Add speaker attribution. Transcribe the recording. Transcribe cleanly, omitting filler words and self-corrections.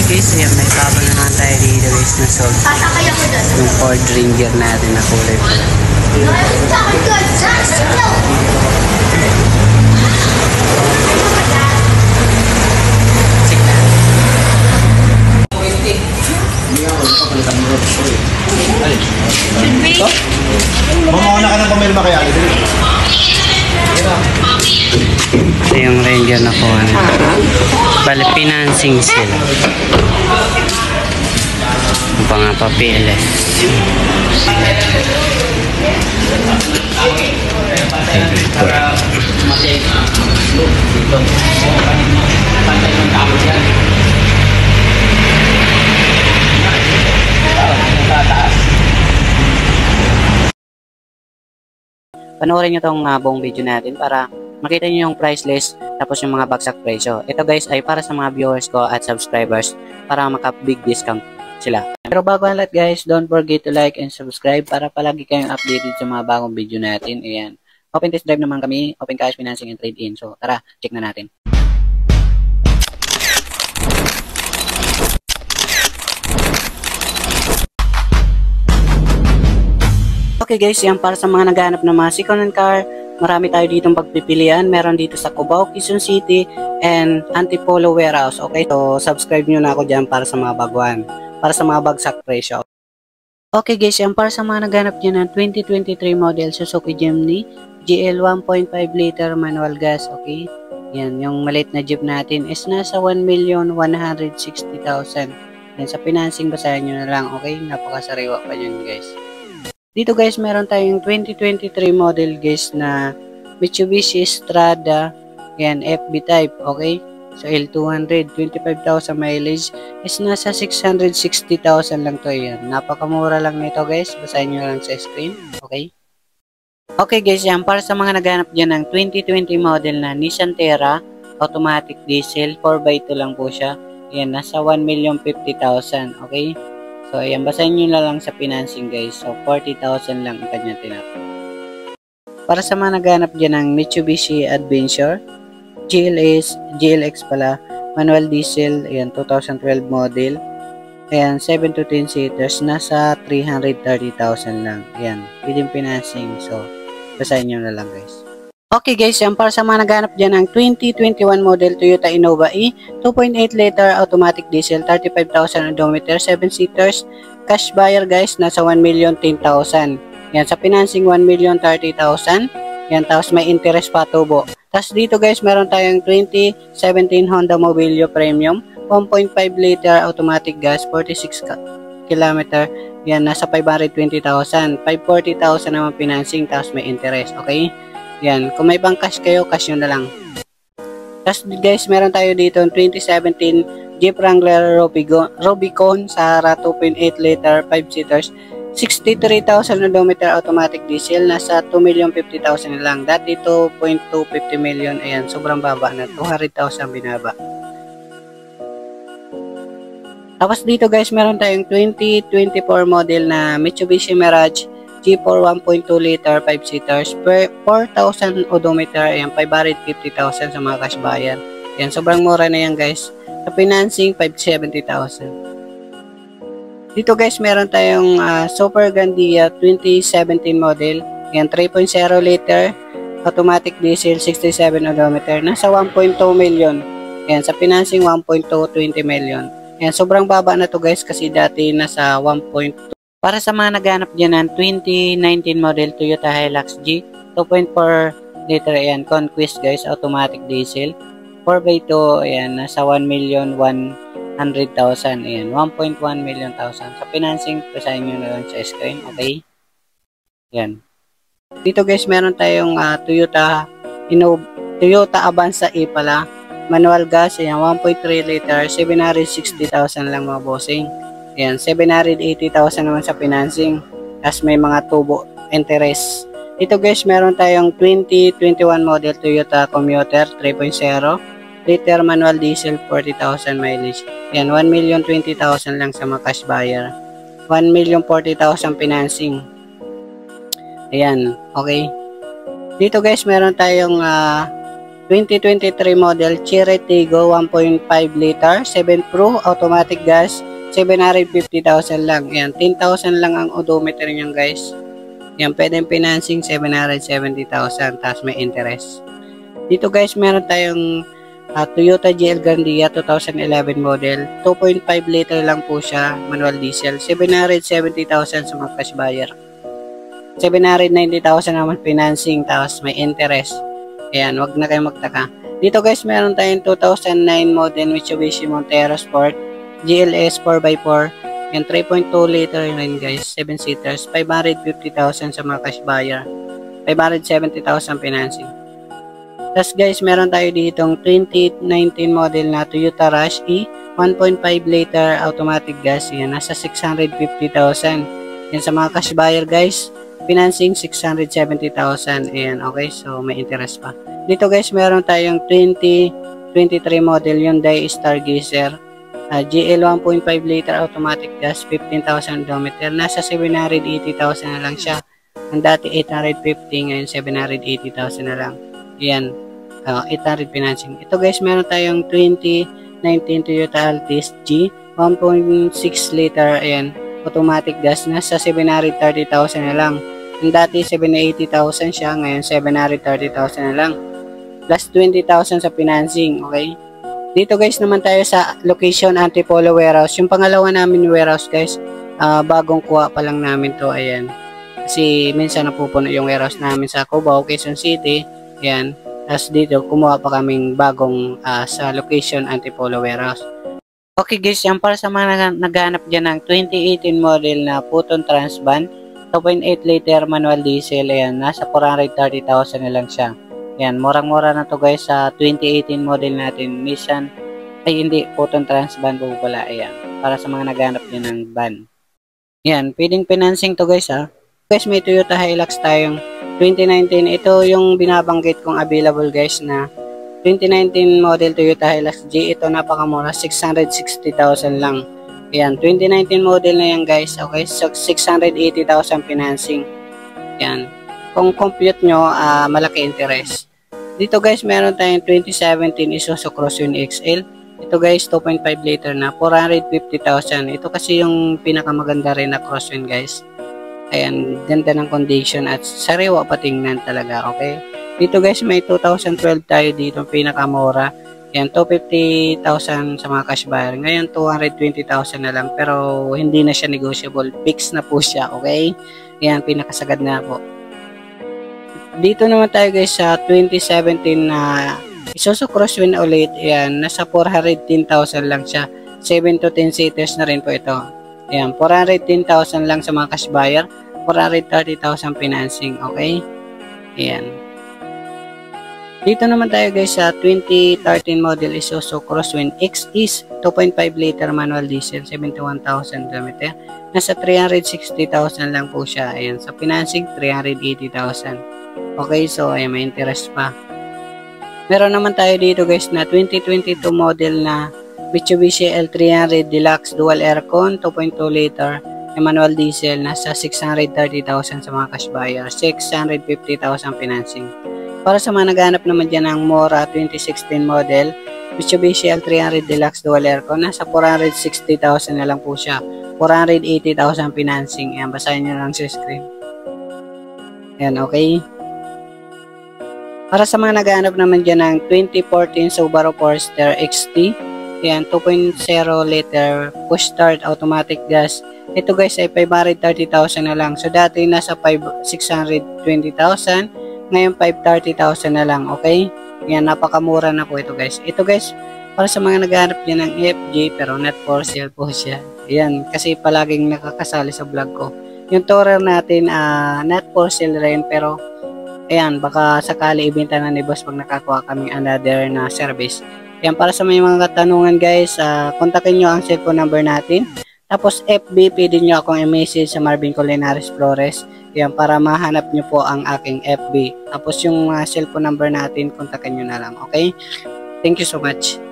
Speaker 1: guys, ayan, may bago na naman tayo dito guys na sold. Yung Ford Ranger natin na kulay po.
Speaker 2: Mamauna ka ng pumirma kaya.
Speaker 1: Ito yung Ranger na kuha na. Bali, financing sila. Ang pa nga pa, PLS. Panoorin nyo itong buong video natin para makita nyo yung price list tapos yung mga bagsak presyo. Ito guys ay para sa mga viewers ko at subscribers para maka-big discount sila. Pero bago ang lahat guys, don't forget to like and subscribe para palagi kayong updated sa mga bagong video natin. Ayan. Open test drive naman kami, open cash financing and trade-in. So tara, check na natin. Okay guys, yan para sa mga naghahanap ng mga second-hand car. Marami tayo ditong pagpipilian. Meron dito sa Cubao, Quezon City, and Antipolo Warehouse. Okay, so subscribe nyo na ako dyan para sa mga baguhan. Para sa mga bagsak presyo. Okay guys, yan para sa mga naghahanap dyan ng 2023 model Suzuki Jimny GL 1.5 liter manual gas. Okay, yan, yung maliit na jeep natin is nasa 1,160,000. Yan, sa financing basahin nyo na lang. Okay, napakasariwa pa yun guys. Dito guys, meron tayong 2023 model guys na Mitsubishi Strada, yan, FB type, okay? So L200, 25,000 mileage is nasa 660,000 lang to, yan. Napakamura lang nito guys, basahin nyo lang sa screen, okay? Okay guys, yan, para sa mga naghanap dyan ng 2020 model na Nissan Terra, automatic diesel, 4x2 lang po siya, yan, nasa 1,050,000, okay? So, ayan, basahin nyo na lang sa financing guys. So, 40,000 lang ang kanya tinap. Para sa mga naghanap dyan ng Mitsubishi Adventure, GLX pala, manual diesel, ayan, 2012 model. Ayan, 7 to 10 seaters, nasa 330,000 lang. Ayan, pwedeng financing. So, basahin nyo na lang guys. Okay guys, yan para sa mga naghanap dyan ng 2021 model Toyota Innova E, 2.8 liter automatic diesel, 35,000 odometer, 7 seaters, cash buyer guys, nasa 1,010,000. Yan, sa financing 1,030,000. Yan, tapos may interest pa tubo. Tapos dito guys, meron tayong 2017 Honda Mobilio Premium, 1.5 liter automatic gas, 46 km. Yan, nasa 520,000. 540,000 naman financing, tapos may interest, okay? Yan, kung may pang cash kayo, cash nyo na lang. Tapos guys, meron tayo dito 2017 Jeep Wrangler Rubicon Sahara 2.8 liter 5 seaters, 63,000 odometer automatic diesel, nasa 2,050,000 lang. Dati 2.250 million, ayan, sobrang baba na, 200,000 binaba. Tapos dito guys, meron tayong 2024 model na Mitsubishi Mirage G4 1.2 liter 5 seaters, 4,000 odometer, ayan, 550,000 sa mga cash buyer. Yan, sobrang mura na yan guys. Sa financing, 570,000. Dito guys, meron tayong Super Gandia 2017 model. Yan, 3.0 liter automatic diesel, 67 odometer, nasa 1.2 million. Yan, sa financing 1.220 million. Yan, sobrang baba na to guys kasi dati nasa 1.2. Para sa mga naghanap dyan ng 2019 model Toyota Hilux G, 2.4 liter, ayan, Conquest guys, automatic diesel, 4x2, ayan, nasa 1,100,000, ayan, 1.1 million thousand. Sa financing, pasahin nyo na lang sa screen, okay? Ayan. Dito guys, meron tayong Toyota Avanza E pala, manual gas, ayan, 1.3 liter, 760,000 lang mga bossing. Ayan, 780,000 naman sa financing. Tapos may mga tubo interest. Ito guys, meron tayong 2021 model Toyota Commuter 3.0 liter manual diesel, 40,000 mileage. Ayan, 1,020,000 lang sa mga cash buyer. 1,040,000 financing. Ayan, okay. Dito guys, meron tayong 2023 model Chery Tiggo 1.5 liter 7 Pro automatic gas 750,000 lang. Yan, 10,000 lang ang odometer niyan guys. Yan, pwedeng financing 770,000 tapos may interest. Dito guys, meron tayong Toyota GL Grandia 2011 model. 2.5 liter lang po siya, manual diesel. 770,000 sa mga cash buyer. 790,000 naman financing, tapos may interest. Ayan, wag na kayo magtaka. Dito guys, meron tayong 2009 model Mitsubishi Montero Sport GLS 4x4. Yan, 3.2 liter rin guys, 7 seaters. 550,000 sa mga cash buyer. 570,000 financing. Tapos guys, meron tayo ditong 2019 model na Toyota Rush E 1.5 liter automatic gas. Yan, nasa 650,000. Yan sa mga cash buyer guys. Financing 670,000. Ayan, okay. So, may interest pa. Dito guys, meron tayong 2023 model Hyundai Stargazer. GL 1.5 liter automatic gas, 15,000 odometer. Nasa 780,000 na lang siya. Ang dati 850, ngayon 780,000 na lang. Ayan, 800 financing. Ito guys, meron tayong 2019 Toyota Altis G 1.6 liter. Ayan, automatic gas. Nasa 730,000 na lang. Ang dati 780,000 siya, ngayon 730,000 na lang. Plus 20,000 sa financing, okay? Dito guys naman tayo sa location Antipolo Warehouse. Yung pangalawa namin warehouse guys, bagong kuha pa lang namin to, ayan. Kasi minsan napupuno yung warehouse namin sa Cubao, Quezon City, ayan. Tapos dito, kumuha pa kaming bagong sa location Antipolo Warehouse. Okay guys, yan para sa mga naghanap dyan ng 2018 model na Photon Transvan, 2.8 liter manual diesel, ayan, nasa 430,000 na lang siya. Ayan, murang-mura na to guys sa 2018 model natin. Nissan, ay hindi, Photon Transvan po pala, ayan, para sa mga naghanap dyan ng van. Ayan, pwedeng financing to guys ha. Guys, may Toyota Hilux tayong 2019, ito yung binabanggit kong available guys na 2019 model Toyota Hilux G. Ito napakamura, 660,000 lang. Ayan, 2019 model na yan guys. Okay, so 680,000 financing. Ayan, kung compute nyo, malaki interest. Dito guys, meron tayong 2017 Isuzu Crosswind XL. Ito guys, 2.5 liter na, 450,000. Ito kasi yung pinakamaganda rin na Crosswind guys. Ayan, ganda ng condition at sariwa patingnan talaga, okay? Dito guys, may 2012 tayo dito, pinakamura. Ayan, 250,000 sa mga cash buyer. Ngayon, 220,000 na lang, pero hindi na siya negotiable. Fix na po siya, okay? Ayan, pinakasagad na po. Dito naman tayo guys sa 2017 na Isuzu Crosswind ulit. Ayan, nasa 410,000 lang siya. 7 to 10 seaters na rin po ito. Ayan, 410,000 lang sa mga cash buyer. 430,000 financing, okay? Ayan. Dito naman tayo guys sa 2013 model Isuzu Crosswind XE 2.5 liter manual diesel, 71,000 km. Nasa 360,000 lang po siya. Ayan, sa financing 380,000. Okay, so ayan, may interest pa. Meron naman tayo dito guys na 2022 model na Mitsubishi L300 Deluxe Dual Aircon 2.2 liter manual diesel, nasa 630,000 sa mga cash buyer, 650,000 financing. Para sa mga naghanap naman dyan ng Mora 2016 model Mitsubishi L300 Deluxe Dual Aircon, nasa 460,000 na lang po siya, 480,000 financing. Ayan, basahin nyo lang sa screen. Ayan, okay. Para sa mga naghanap naman dyan ng 2014 Subaru Forester XT, ayan, 2.0 liter push start automatic gas. Ito guys ay 530,000 na lang. So dati nasa 620,000. Ngayon 530,000 na lang, okay? Yan, napakamura na po ito guys. Ito guys, para sa mga naghahanap niya ng FJ pero not for sale po siya. Ayan, kasi palaging nakakasali sa vlog ko. Yung Tourer natin, not for sale rin, pero ayan, baka sakali ibenta na ni boss pag nakakuha kaming another na service. Ayan, para sa mga katanungan guys, kontakin nyo ang cellphone number natin. Tapos FB, pwede nyo akong i-message sa Marvin Culinaris Flores. Yan, para mahanap nyo po ang aking FB. Tapos yung cellphone number natin, kontakin nyo na lang. Okay? Thank you so much.